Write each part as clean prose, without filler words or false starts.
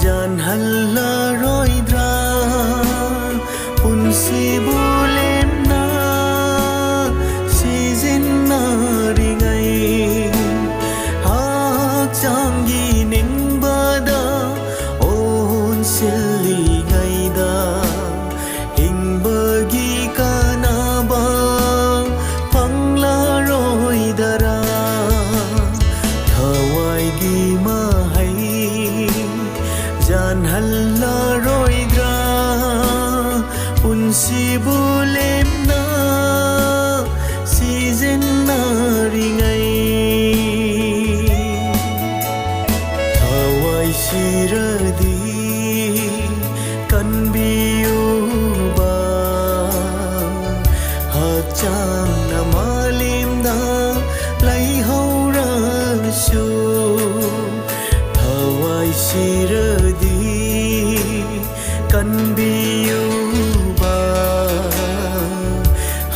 Jan halaroidra punsi bulem na season na ringai ha changi ning bada on silli gaida ing bagi kana ba panglaroidara thawai gi mahai Jan halaroidra punsi bulem na season na ringai thawai siradi kan biu ba hachang na malim da lai haura su thawai siradi kan biu ba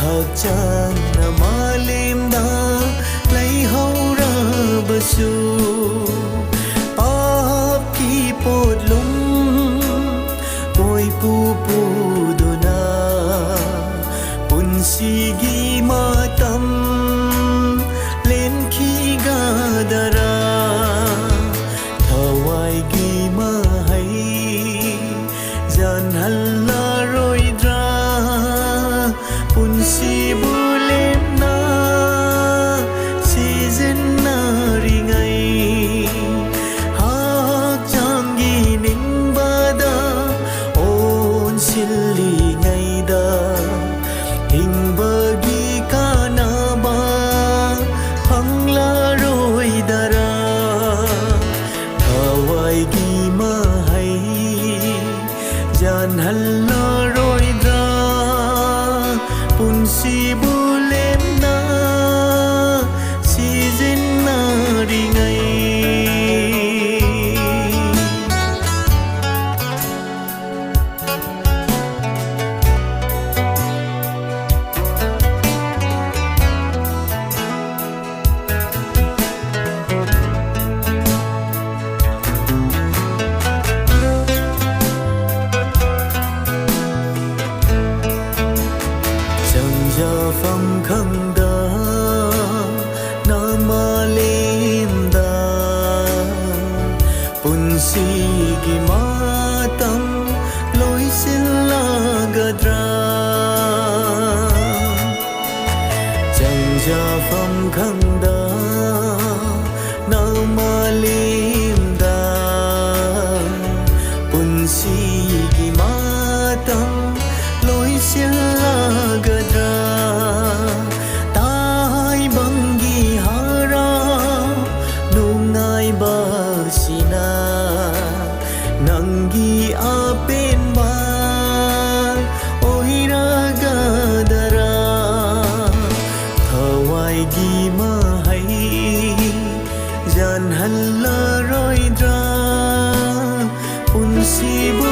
hachang na malim da lai haura basu pap ki podlum koi pu pu dona punsi gi matam len khi gadara thawai gi mahai Jan halaroidra punsi bulem na season na ringai ha changi ning bada on silli ngaida hing bagi kana ba hanglaroidara thawai gi mahai Jan halaroidra punsi bulem na season na ringai phong khang da namalim da punsi gi matam loi silla gadra changja phong khang da namalim da punsi gi matam loi silla gadra tai bangi hara nungai basina nangi apen ba oira gadara thawai gi mahai Jan halaroidra punsi bu